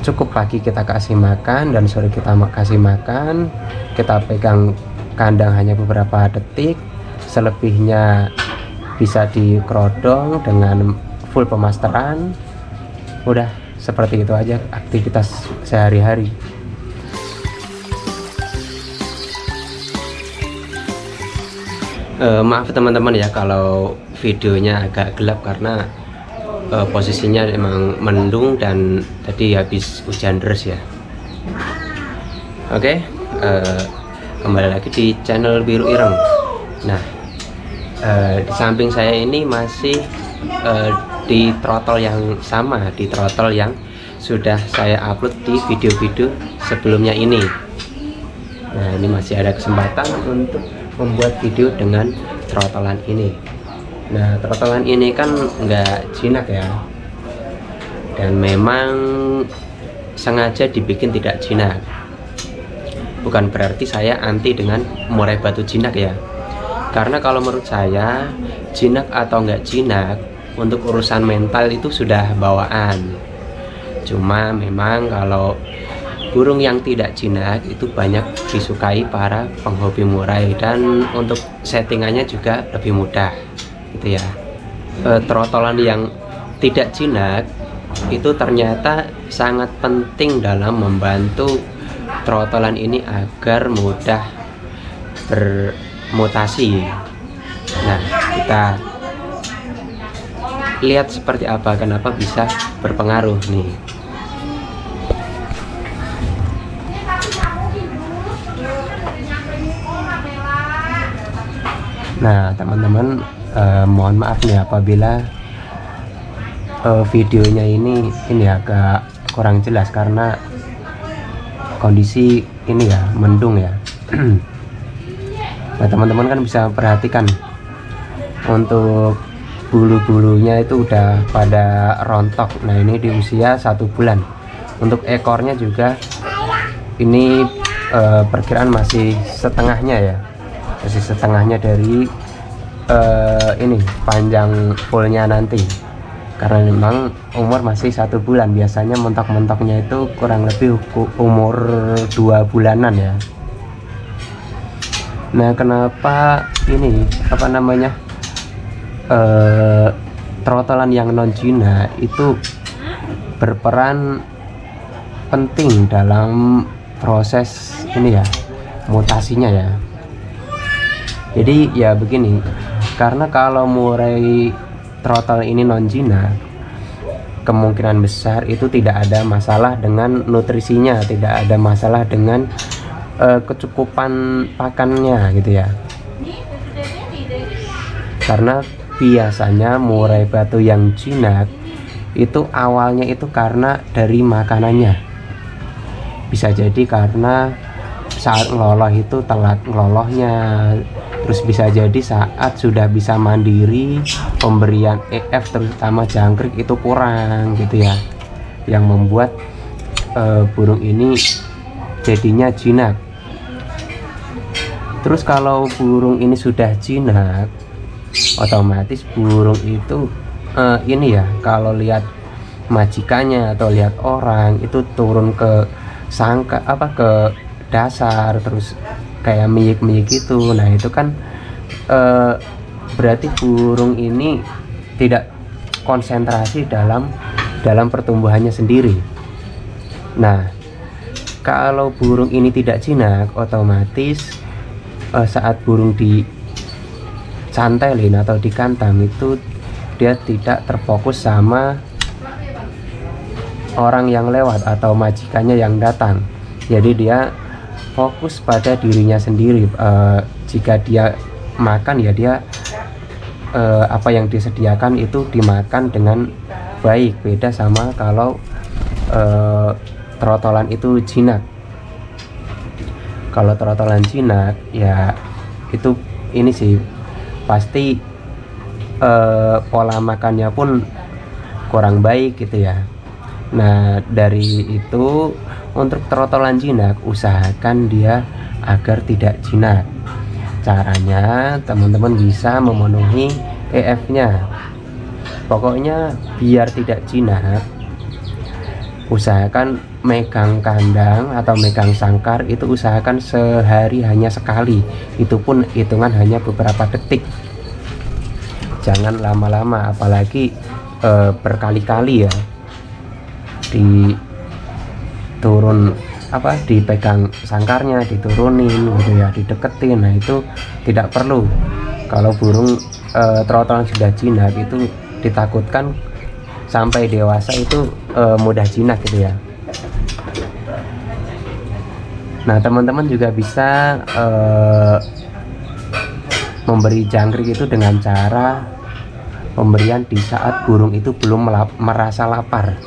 cukup pagi kita kasih makan dan sore kita kasih makan. Kita pegang kandang hanya beberapa detik, selebihnya bisa dikerodong dengan full pemasteran. Udah seperti itu aja aktivitas sehari-hari. Maaf teman-teman ya kalau videonya agak gelap karena posisinya emang mendung dan tadi habis hujan deras ya. Oke, kembali lagi di channel Biru Ireng. Nah, di samping saya ini masih di throttle yang sama, di throttle yang sudah saya upload di video-video sebelumnya ini. Nah, ini masih ada kesempatan untuk membuat video dengan throttlean ini. Nah, throttlean ini kan nggak jinak ya, dan memang sengaja dibikin tidak jinak. Bukan berarti saya anti dengan murai batu jinak ya, karena kalau menurut saya jinak atau nggak jinak untuk urusan mental itu sudah bawaan. Cuma memang kalau burung yang tidak jinak itu banyak disukai para penghobi murai, dan untuk settingannya juga lebih mudah gitu ya. Throttlean yang tidak jinak itu ternyata sangat penting dalam membantu throttlean ini agar mudah bermutasi. Nah, kita lihat seperti apa, kenapa bisa berpengaruh nih. Nah teman-teman, mohon maaf nih apabila videonya ini agak kurang jelas karena kondisi ini ya mendung ya. Nah teman-teman kan bisa perhatikan untuk bulu-bulunya itu udah pada rontok. Nah ini di usia 1 bulan. Untuk ekornya juga ini perkiraan masih setengahnya ya, masih setengahnya dari ini panjang fullnya nanti, karena memang umur masih 1 bulan. Biasanya mentok-mentoknya itu kurang lebih umur 2 bulanan ya. Nah kenapa ini apa namanya throttlean yang non jinak itu berperan penting dalam proses ini ya, mutasinya ya. Jadi ya begini, karena kalau murai throttle ini non jinak, kemungkinan besar itu tidak ada masalah dengan nutrisinya, tidak ada masalah dengan kecukupan pakannya gitu ya. Karena biasanya murai batu yang jinak itu awalnya itu karena dari makanannya. Bisa jadi karena saat ngeloloh itu telat ngelolohnya, terus bisa jadi saat sudah bisa mandiri pemberian EF terutama jangkrik itu kurang gitu ya, yang membuat burung ini jadinya jinak. Terus kalau burung ini sudah jinak, otomatis burung itu ini ya, kalau lihat majikannya atau lihat orang itu turun ke ke dasar terus kayak miyik-miyik gitu. Nah itu kan berarti burung ini tidak konsentrasi dalam pertumbuhannya sendiri. Nah kalau burung ini tidak jinak, otomatis saat burung dicantelin atau dikantang itu dia tidak terfokus sama orang yang lewat atau majikannya yang datang. Jadi dia fokus pada dirinya sendiri. Jika dia makan ya dia apa yang disediakan itu dimakan dengan baik. Beda sama kalau throttlean itu jinak. Kalau throttlean jinak ya itu ini sih pasti pola makannya pun kurang baik gitu ya. Nah dari itu untuk throttlean jinak usahakan dia agar tidak jinak. Caranya teman-teman bisa memenuhi EF nya. Pokoknya biar tidak jinak, usahakan megang kandang atau megang sangkar itu usahakan sehari hanya sekali, itu pun hitungan hanya beberapa detik, jangan lama-lama, apalagi berkali-kali ya, diturun dipegang sangkarnya, diturunin gitu ya, dideketin. Nah itu tidak perlu. Kalau burung trotol sudah jinak itu ditakutkan sampai dewasa itu mudah jinak gitu ya. Nah teman-teman juga bisa memberi jangkrik itu dengan cara pemberian di saat burung itu belum merasa lapar,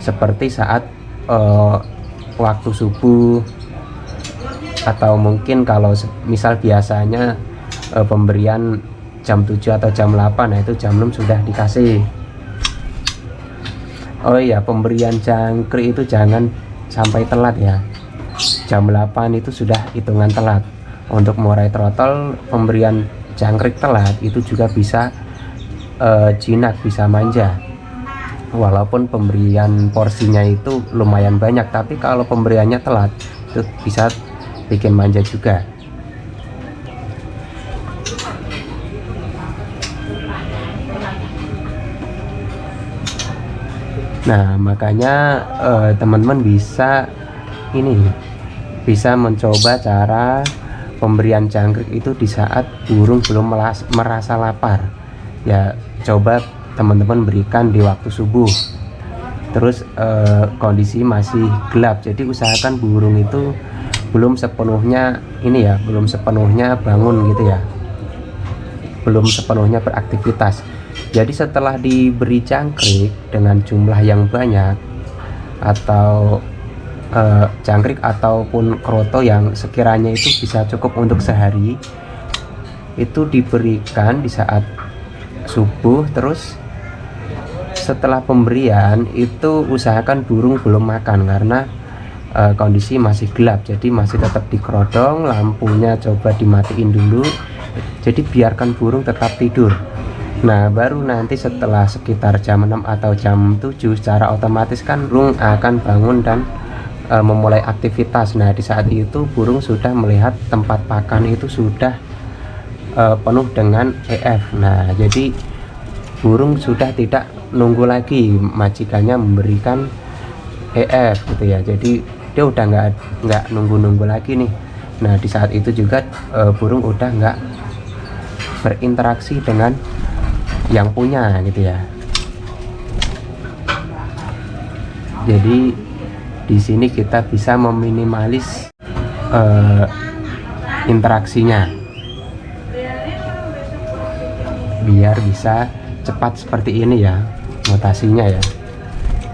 seperti saat waktu subuh, atau mungkin kalau misal biasanya pemberian jam 7 atau jam 8, nah itu jam 6 sudah dikasih. Oh iya, pemberian jangkrik itu jangan sampai telat ya, jam 8 itu sudah hitungan telat. Untuk murai trotol pemberian jangkrik telat itu juga bisa jinak, bisa manja, walaupun pemberian porsinya itu lumayan banyak, tapi kalau pemberiannya telat itu bisa bikin manja juga. Nah makanya teman-teman bisa mencoba cara pemberian jangkrik itu di saat burung belum merasa lapar ya. Coba teman-teman berikan di waktu subuh, terus kondisi masih gelap, jadi usahakan burung itu belum sepenuhnya bangun gitu ya, belum sepenuhnya beraktivitas. Jadi setelah diberi jangkrik dengan jumlah yang banyak, atau jangkrik ataupun kroto yang sekiranya itu bisa cukup untuk sehari, itu diberikan di saat subuh. Terus setelah pemberian itu usahakan burung belum makan, karena kondisi masih gelap, jadi masih tetap dikerodong, lampunya coba dimatiin dulu, jadi biarkan burung tetap tidur. Nah baru nanti setelah sekitar jam 6 atau jam 7 secara otomatis kan burung akan bangun dan memulai aktivitas. Nah di saat itu burung sudah melihat tempat pakan itu sudah penuh dengan EF. Nah jadi burung sudah tidak nunggu lagi majikannya memberikan EF gitu ya, jadi dia udah nggak nunggu lagi nih. Nah di saat itu juga burung udah nggak berinteraksi dengan yang punya gitu ya. Jadi di sini kita bisa meminimalis interaksinya biar bisa cepat seperti ini ya mutasinya ya.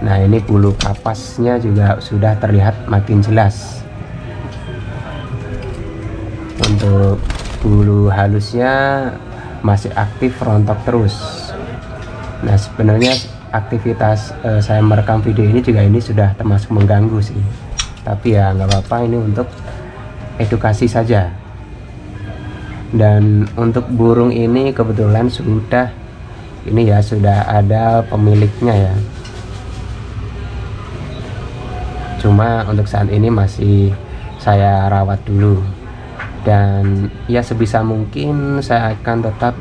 Nah ini bulu kapasnya juga sudah terlihat makin jelas. Untuk bulu halusnya masih aktif rontok terus. Nah sebenarnya aktivitas saya merekam video ini juga ini sudah termasuk mengganggu sih, tapi ya nggak apa-apa, ini untuk edukasi saja. Dan untuk burung ini kebetulan sudah ada pemiliknya ya, cuma untuk saat ini masih saya rawat dulu. Dan ya sebisa mungkin saya akan tetap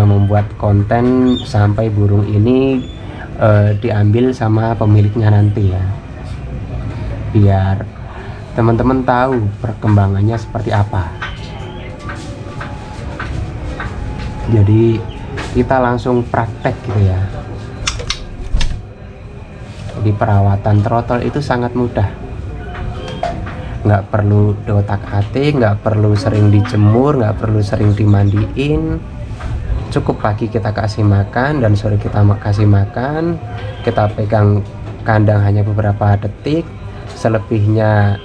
membuat konten sampai burung ini diambil sama pemiliknya nanti ya, biar teman-teman tahu perkembangannya seperti apa. Jadi kita langsung praktek gitu ya. Jadi perawatan trotol itu sangat mudah, nggak perlu dotak-atik, nggak perlu sering dijemur, nggak perlu sering dimandiin. Cukup pagi kita kasih makan dan sore kita kasih makan, kita pegang kandang hanya beberapa detik, selebihnya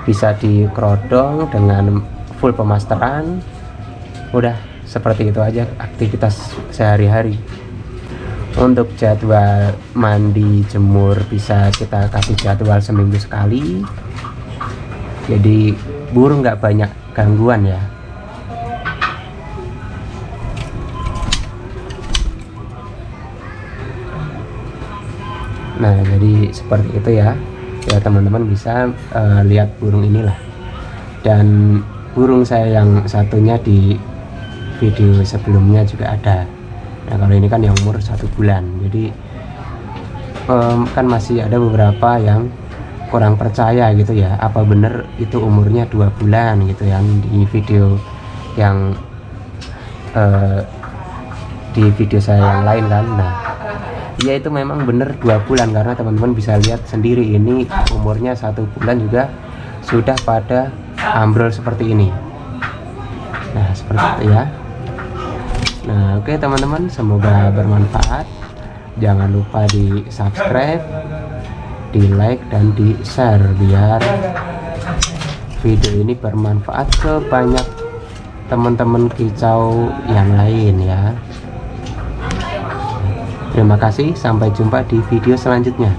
bisa dikerodong dengan full pemasteran. Udah seperti itu aja aktivitas sehari-hari. Untuk jadwal mandi jemur bisa kita kasih jadwal seminggu sekali, jadi burung nggak banyak gangguan ya. Nah, jadi seperti itu ya. Ya teman-teman bisa lihat burung inilah. Dan burung saya yang satunya di video sebelumnya juga ada. Nah, kalau ini kan yang umur 1 bulan. Jadi kan masih ada beberapa yang kurang percaya gitu ya, apa bener itu umurnya 2 bulan gitu ya, di video yang di video saya yang lain kan. Nah, ya itu memang bener 2 bulan, karena teman-teman bisa lihat sendiri ini umurnya 1 bulan juga sudah pada ambrol seperti ini. Nah, seperti itu ya. Nah, oke teman-teman, semoga bermanfaat. Jangan lupa di subscribe, di like, dan di share biar video ini bermanfaat ke banyak teman-teman kicau yang lain ya. Terima kasih, sampai jumpa di video selanjutnya.